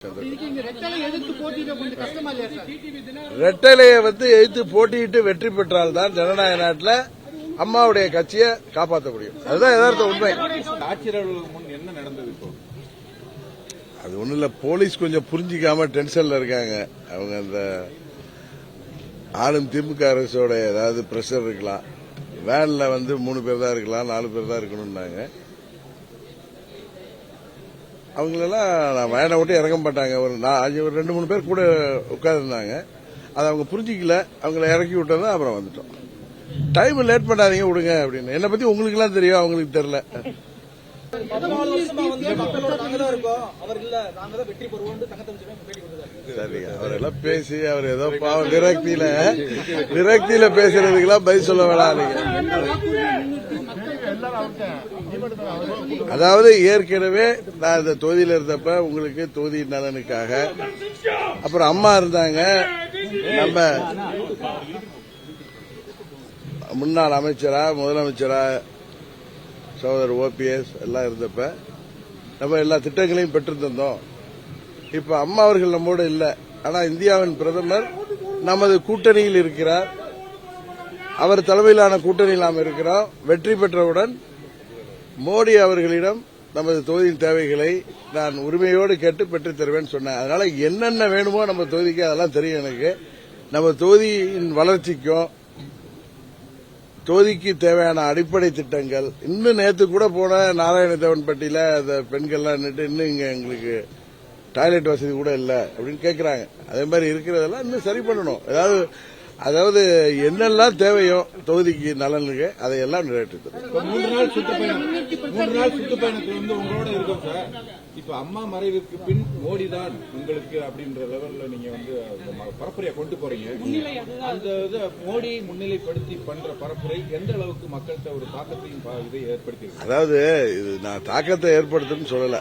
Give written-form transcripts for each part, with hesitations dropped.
ரெட்டலையை எதிர்த்து போட்டியிட்டு வெற்றி பெற்றால்தான் ஜனநாயக நாட்டில் அம்மாவுடைய கட்சியை காப்பாற்ற முடியும். அதுதான் யதார்த்த உண்மை. ஆட்சியாளர்களுக்கு முன் என்ன நடந்தது? இப்போ அது ஒண்ணும் இல்ல, போலீஸ் கொஞ்சம் புரிஞ்சிக்காம டென்ஷன்ல இருக்காங்க. அவங்க அந்த ஆளும் திமுக அரசோட ஏதாவது பிரஷர் இருக்கலாம். வேன்ல 3 பேர் தான் இருக்கலாம், 4 பேர் தான் இருக்கணும்னாங்க. அவங்களெல்லாம் நான் வேனை விட்டு இறங்க மாட்டாங்க. ஒரு 2-3 பேர் கூட உட்கார்ந்துருந்தாங்க. அதை அவங்க புரிஞ்சிக்கல. அவங்கள இறக்கி விட்டோம், அப்புறம் வந்துட்டோம். டைம் லேட் பண்ணாதீங்க, விடுங்க அப்படின்னு. என்னை பத்தி உங்களுக்கு எல்லாம் தெரியும், அவங்களுக்கு தெரியல. சரி, அவரெல்லாம் பேசி அவர் ஏதோ பாவம் விரக்தியில பேசுறதுக்கெல்லாம் பதில் சொல்ல வேணாம். அதாவது ஏற்கனவே நான் இந்த தொகுதியில் இருந்தப்ப உங்களுக்கு தொகுதி நலனுக்காக, அப்புறம் அம்மா இருந்தாங்க, நம்ம முன்னாள் அமைச்சரா முதலமைச்சரா சகோதரர் OPS எல்லாம் இருந்தப்ப நம்ம எல்லா திட்டங்களையும் பெற்றிருந்தோம். இப்ப அம்மா அவர்கள் நம்மோடு இல்ல. ஆனா இந்தியாவின் பிரதமர் நமது கூட்டணியில் இருக்கிறார். அவர் தலைமையிலான கூட்டணியில் நாம் இருக்கிறோம். வெற்றி பெற்றவுடன் மோடி அவர்களிடம் நமது தொகுதியின் தேவைகளை நான் உரிமையோடு கேட்டு பெற்றுத் தருவேன் சொன்னேன். அதனால என்னென்ன வேணுமோ நம்ம தொகுதிக்கு அதெல்லாம் தெரியும் எனக்கு. நம்ம தொகுதியின் வளர்ச்சிக்கும் தொகுதிக்கு தேவையான அடிப்படை திட்டங்கள், இன்னும் நேற்று கூட போன நாராயணதேவன்பட்டியில அந்த பெண்கள்லாம் நின்று இன்னும் இங்க எங்களுக்கு டாய்லெட் வசதி கூட இல்ல அப்படின்னு கேட்கறாங்க. அதே மாதிரி இருக்கிறதெல்லாம் இன்னும் சரி பண்ணணும். அதாவது என்னெல்லாம் தேவையோ தொகுதிக்கு நலனுக்கு அதையெல்லாம் நிறைவேற்று. 3 நாள் சுற்றுப்பயணத்தில் உங்களோட இருக்கோம் சார். இப்ப அம்மா மறைவுக்கு பின் மோடி தான் உங்களுக்கு அப்படின்ற லெவல்ல நீங்க பரப்புரையை கொண்டு போறீங்க. அந்த மோடி முன்னிலைப்படுத்தி பண்ற பரப்புரை எந்த அளவுக்கு மக்கள்கிட்ட ஒரு தாக்கத்தையும் இதை ஏற்படுத்தி? அதாவது இது நான் தாக்கத்தை ஏற்படுத்துன்னு சொல்லல.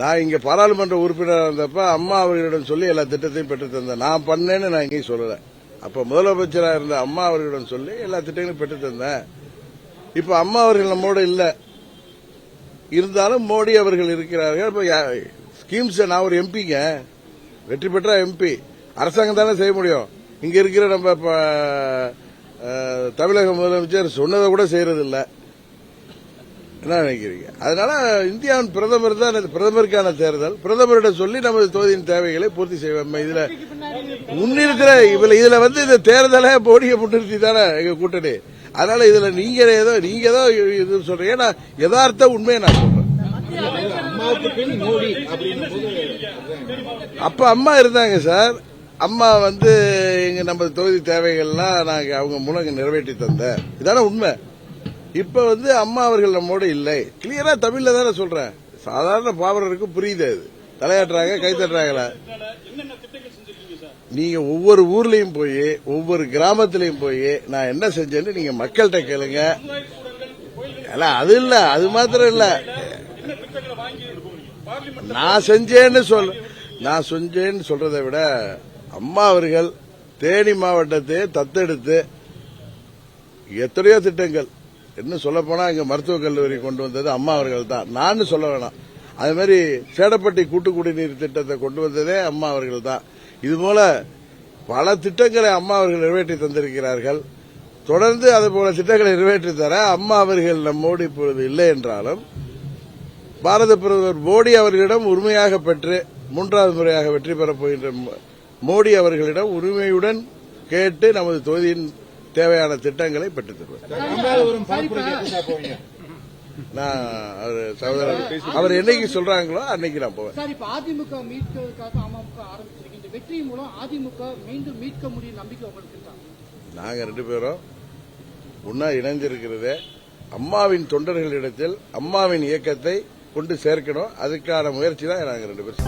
நான் இங்க பாராளுமன்ற உறுப்பினராக இருந்தப்ப அம்மா அவர்களிடம் சொல்லி எல்லா திட்டத்தையும் பெற்று தந்தேன். நான் பண்ணேன்னு நான் எங்கேயும் சொல்லல. அப்ப முதலமைச்சராக இருந்த அம்மா அவர்களிடம் சொல்லி எல்லா திட்டங்களும் பெற்று தந்தேன். இப்ப அம்மா அவர்கள் நம்மோட இல்ல, இருந்தாலும் மோடி அவர்கள் இருக்கிறார்கள். இப்ப ஸ்கீம்ஸ் நான் ஒரு எம்பிங்க, வெற்றி பெற்ற எம்பி, அரசாங்கம் தானே செய்ய முடியும். இங்க இருக்கிற நம்ம தமிழக முதலமைச்சர் சொன்னதை கூட செய்யறது இல்ல. என்ன நினைக்கிறீங்க? அதனால இந்தியாவின் பிரதமர் தான், பிரதமருக்கான தேர்தல், பிரதமரிடம் சொல்லி நமது தொகுதியின் தேவைகளை பூர்த்தி செய்வோம். இதுல முன்னிருக்கிற இதுல இந்த தேர்தலை மோடியை முன்னிறுத்தி தானே எங்க கூட்டணி. அதனால இதுல நீங்க ஏதோ இது சொல்றீங்க, நான் யதார்த்த உண்மையை நான் சொல்றேன். அப்ப அம்மா இருந்தாங்க சார். அம்மா எங்க நம்ம தொகுதி தேவைகள்லாம் நாங்க அவங்க மூலம் நிறைவேற்றி தந்த, இதான உண்மை. இப்ப அம்மா அவர்கள் நம்மோடு இல்லை. கிளியரா தமிழ்ல தானே சொல்றேன். சாதாரண பாவரருக்கு புரியுது. அது தலையாட்டுறாங்க, கை தட்டுறாங்களா? நீங்க ஒவ்வொரு ஊர்லயும் போய் ஒவ்வொரு கிராமத்திலையும் போய் நான் என்ன செஞ்சேன்னு நீங்க மக்கள்கிட்ட கேளுங்க. அது இல்ல, அது மாத்திரம் இல்ல, நான் செஞ்சேன்னு சொல்றதை விட அம்மா அவர்கள் தேனி மாவட்டத்தை தத்தெடுத்து எத்தனையோ திட்டங்கள், இன்னும் சொல்ல போனா இங்க மருத்துவக் கல்லூரி கொண்டு வந்தது அம்மா அவர்கள் தான். நான் சொல்ல வேணாம். அதே மாதிரி சேடப்பட்டி கூட்டு குடிநீர் திட்டத்தை கொண்டு வந்ததே அம்மா அவர்கள் தான். இதுபோல பல திட்டங்களை அம்மா அவர்கள் நிறைவேற்றி தந்திருக்கிறார்கள். தொடர்ந்து அதுபோல திட்டங்களை நிறைவேற்றி தர அம்மா அவர்கள் நம்மோடு இப்பொழுது இல்லை என்றாலும் பாரத பிரதமர் மோடி அவர்களிடம் உரிமையாக பெற்று 3வது முறையாக வெற்றி பெறப் போகின்ற மோடி அவர்களிடம் உரிமையுடன் கேட்டு நமது தொகுதியின் தேவையான திட்டங்களை பெற்றுத் தருவார். நான் அவர் என்னைக்கு சொல்றாங்களோ அன்னைக்கு நான் போவேன். அதிமுக மீட்கிறதுக்காக அமமுக ஆரம்பிச்சிருக்கீங்க. இந்த வெற்றி மூலம் அதிமுக மீண்டும் மீட்க முடியும் நம்பிக்கை உங்களுக்கு இருக்கா? நாங்க 2 பேரும் ஒன்னா இணைந்திருக்கிறதே அம்மாவின் தொண்டர்களிடத்தில் அம்மாவின் இயக்கத்தை கொண்டு சேர்க்கணும். அதுக்கான முயற்சி தான் நாங்க 2 பேரும்.